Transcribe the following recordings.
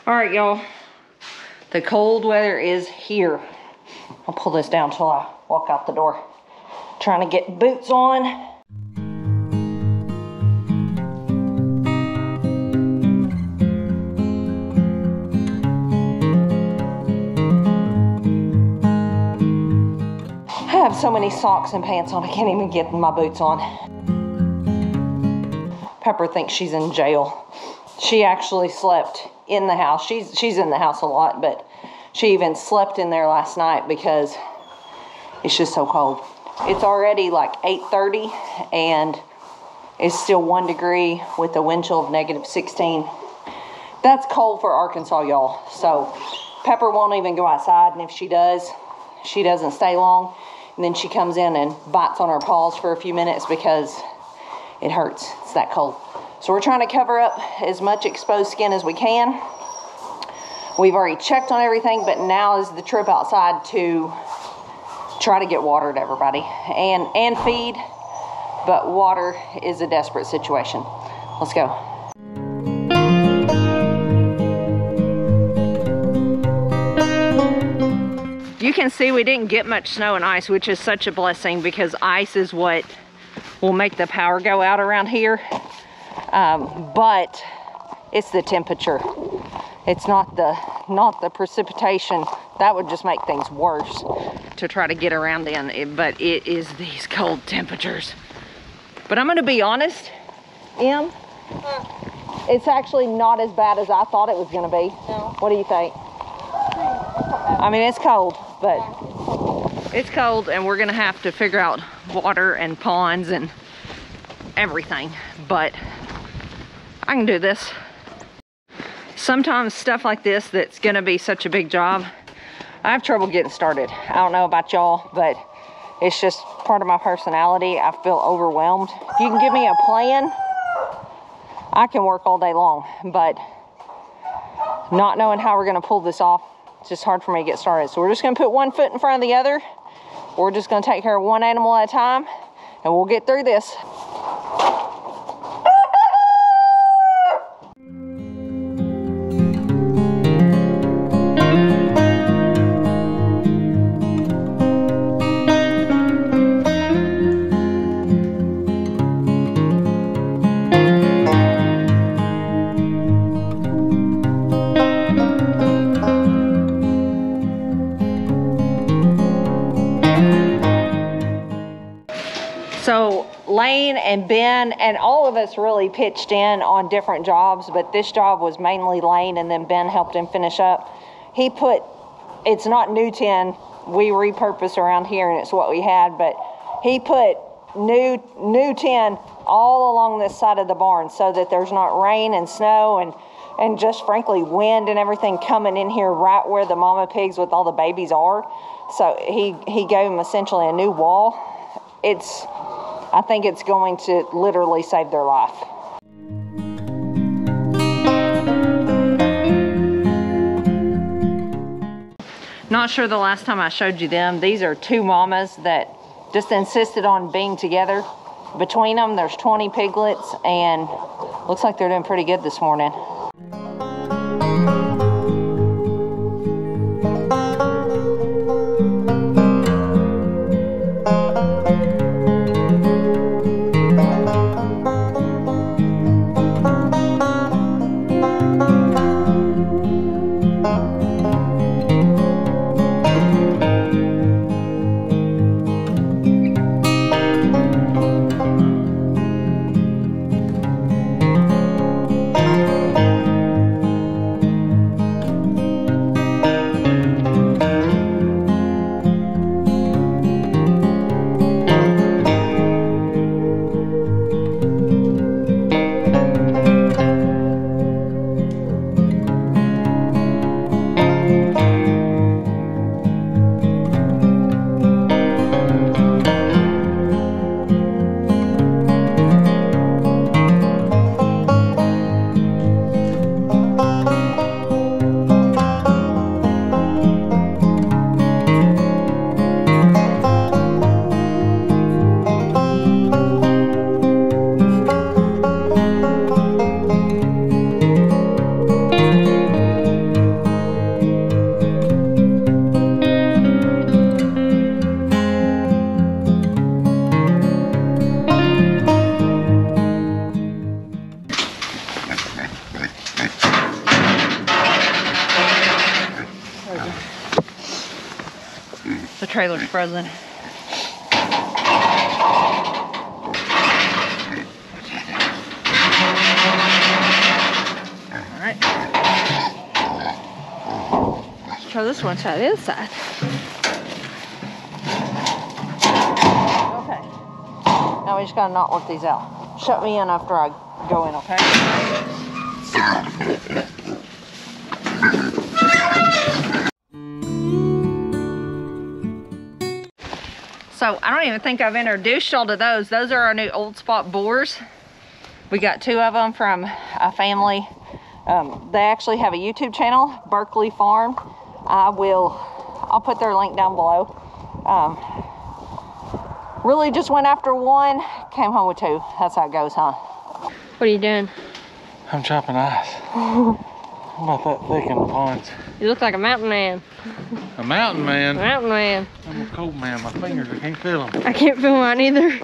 All right, y'all. The cold weather is here. I'll pull this down till I walk out the door. Trying to get boots on. I have so many socks and pants on, I can't even get my boots on. Pepper thinks she's in jail. She actually slept in the house. She's in the house a lot, but she even slept in there last night because it's just so cold. It's already like 8:30 and it's still 1 degree with a wind chill of -16. That's cold for Arkansas, y'all. So Pepper won't even go outside, and if she does, she doesn't stay long. And then she comes in and bites on her paws for a few minutes because it hurts. It's that cold. So we're trying to cover up as much exposed skin as we can. We've already checked on everything, but now is the trip outside to try to get water to everybody and feed, but water is a desperate situation. Let's go. You can see we didn't get much snow and ice, which is such a blessing because ice is what will make the power go out around here. But it's the temperature. It's not the precipitation. That would just make things worse to try to get around in, but it is these cold temperatures. But I'm gonna be honest, Em, it's actually not as bad as I thought it was gonna be. No. What do you think? I mean, it's cold, but it's cold, and we're gonna have to figure out water and ponds and everything, but I can do this. Sometimes stuff like this that's gonna be such a big job, I have trouble getting started. I don't know about y'all, but it's just part of my personality. I feel overwhelmed. If you can give me a plan, I can work all day long, but not knowing how we're gonna pull this off, it's just hard for me to get started. So we're just gonna put one foot in front of the other. We're just gonna take care of one animal at a time, and we'll get through this. So Lane and Ben and all of us really pitched in on different jobs, but this job was mainly Lane, and then Ben helped him finish up. He put, it's not new tin, we repurpose around here and it's what we had, but he put new tin all along this side of the barn so that there's not rain and snow and just frankly wind and everything coming in here right where the mama pigs with all the babies are. So he gave them essentially a new wall. I think it's going to literally save their life. Not sure the last time I showed you them. These are two mamas that just insisted on being together. Between them, there's 20 piglets, and looks like they're doing pretty good this morning. trailer's frozen. Alright. Let's try this one side, the other side. Okay. Now we just gotta not work these out. Shut me in after I go in, okay? So I don't even think I've introduced y'all to those. Those are our new old spot boars. We got 2 of them from a family. They actually have a YouTube channel, Berkey Farm. I'll put their link down below. Really just went after 1, came home with 2. That's how it goes, huh? What are you doing? I'm chopping ice. I'm about that thick in the ponds. You look like a mountain man. A mountain man? A mountain man. I'm a cold man. My fingers, I can't feel them. I can't feel mine either.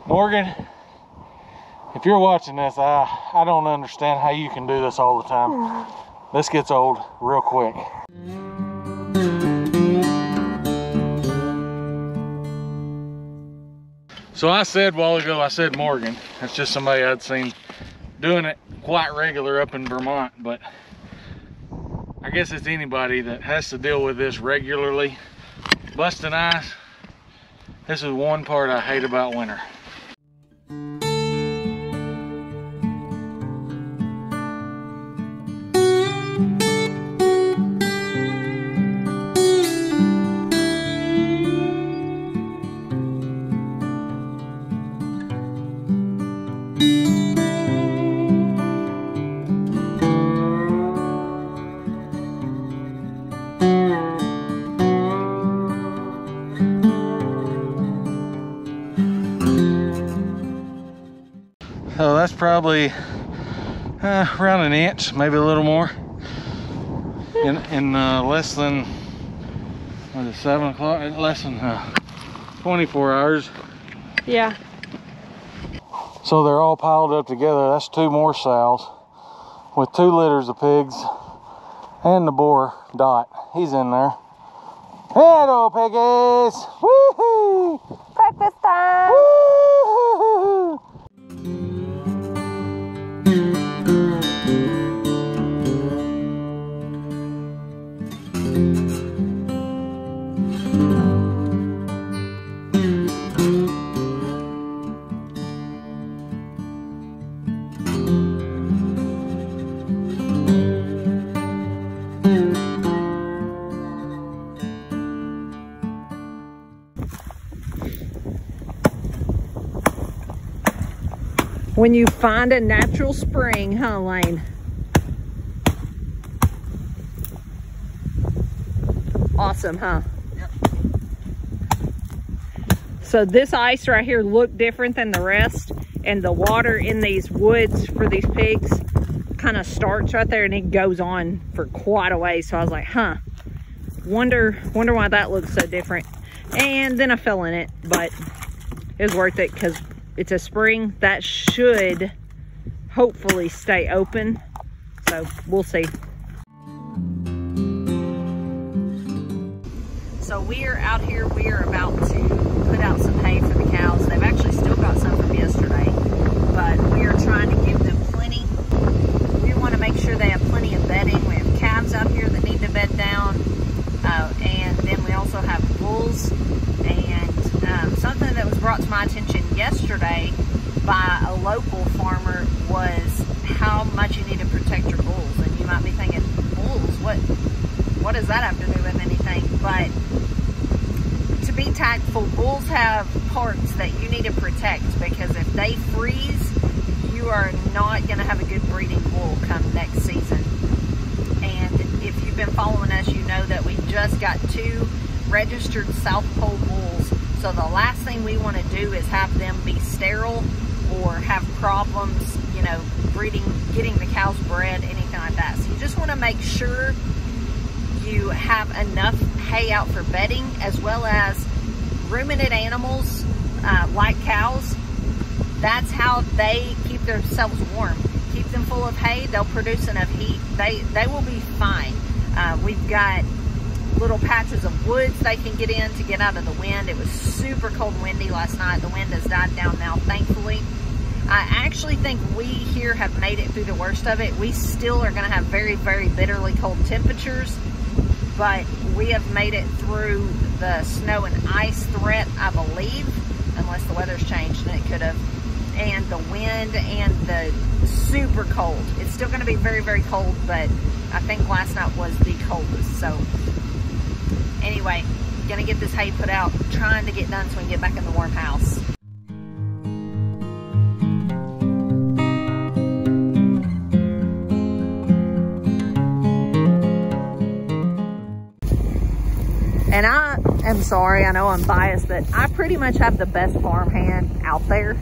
Morgan, if you're watching this, I don't understand how you can do this all the time. This gets old real quick. So I said a while ago, I said Morgan. That's just somebody I'd seen doing it quite regular up in Vermont, but I guess it's anybody that has to deal with this regularly. Busting ice, this is one part I hate about winter. So that's probably around an inch, maybe a little more, in less than, what is it, 7 o'clock? Less than 24 hours. Yeah. So they're all piled up together. That's 2 more sows with 2 litters of pigs and the boar, Dot. He's in there. Hello, piggies! Woohoo! Breakfast time! Woohoo! When you find a natural spring, huh, Lane? Awesome, huh? Yep. So this ice right here looked different than the rest, and the water in these woods for these pigs kind of starts right there and it goes on for quite a way. So I was like, huh, wonder why that looks so different. And then I fell in it, but it was worth it because it's a spring that should hopefully stay open. So we'll see. So we are out here. We are about to put out some hay for the cows. They've actually still got some from yesterday, but we are trying to give them plenty. We want to make sure they have plenty of bedding. We have calves out here that need to bed down, and then we also have bulls. And something that was brought to my attention yesterday by a local farmer was how much you need to protect your bulls. And you might be thinking, bulls, what does that have to do with anything? But to be tactful, bulls have parts that you need to protect, because if they freeze, you are not going to have a good breeding bull come next season. And if you've been following us, you know that we just got 2 registered South Pole bulls. So the last thing we want to do is have them be sterile or have problems, you know, breeding, getting the cows bred, anything like that. So you just want to make sure you have enough hay out for bedding, as well as ruminant animals like cows. That's how they keep themselves warm. Keep them full of hay, they'll produce enough heat. They will be fine. We've got little patches of woods they can get in to get out of the wind. It was super cold and windy last night. The wind has died down now, thankfully. I actually think we here have made it through the worst of it. We still are going to have very, very bitterly cold temperatures, but we have made it through the snow and ice threat, I believe, unless the weather's changed, and it could have, and the wind and the super cold. It's still going to be very, very cold, but I think last night was the coldest. So anyway, gonna get this hay put out, trying to get done so we can get back in the warm house. And I am sorry, I know I'm biased, but I pretty much have the best farmhand out there.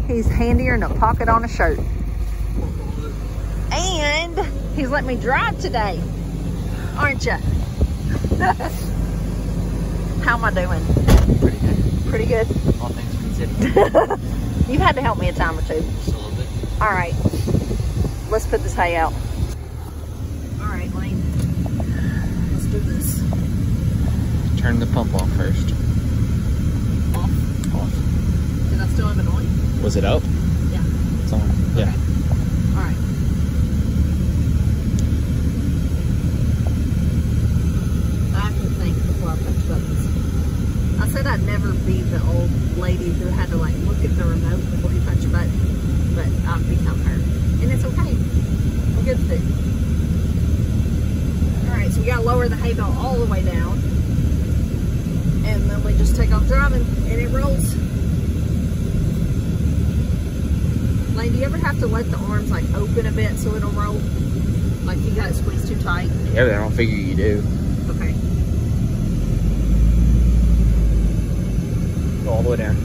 He's handier than a pocket on a shirt. And he's let me drive today, aren't you? How am I doing? Pretty good. Pretty good? All things considered. You've had to help me a time or two. Just a little bit. All right, let's put this hay out. All right, Lane, let's do this. Turn the pump off first. Off? Off. Did I still have it on? Was it up? Yeah. It's on. Yeah. Okay. All right. I have to think before I push buttons. I said I'd never be the old lady who had to like look at the remote before you punch a button, but I've become her, and it's okay. I'm good with it. All right, so we gotta lower the hay bale all the way down, and then we just take off driving, and it rolls. Lane, do you ever have to let the arms like open a bit so it'll roll? Like you got it squeezed too tight? Yeah, but I don't figure you do. Okay. Go all the way down.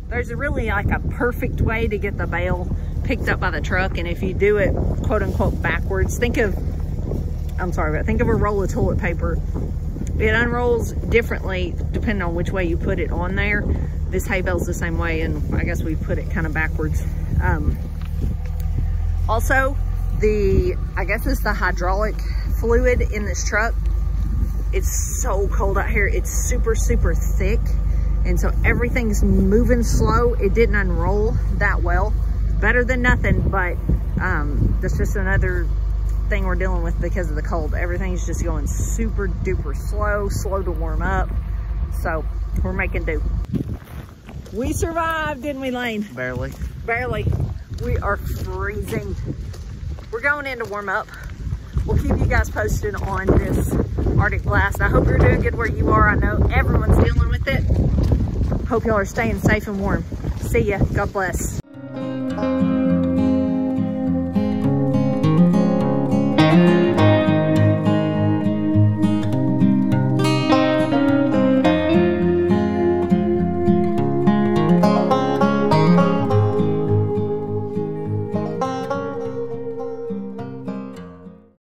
There's really like a perfect way to get the bale picked up by the truck, and if you do it quote unquote backwards, think of a roll of toilet paper. It unrolls differently depending on which way you put it on there. This hay bale's the same way, and I guess we put it kind of backwards. Also, I guess it's the hydraulic fluid in this truck. It's so cold out here. It's super, super thick. And so everything's moving slow. It didn't unroll that well. Better than nothing, but that's just another thing we're dealing with because of the cold. Everything's just going super duper slow to warm up. So we're making do. We survived, didn't we, Lane? Barely. Barely. We are freezing. We're going in to warm up. We'll keep you guys posted on this Arctic blast. I hope you're doing good where you are. I know everyone's dealing with it. Hope y'all are staying safe and warm. See ya. God bless.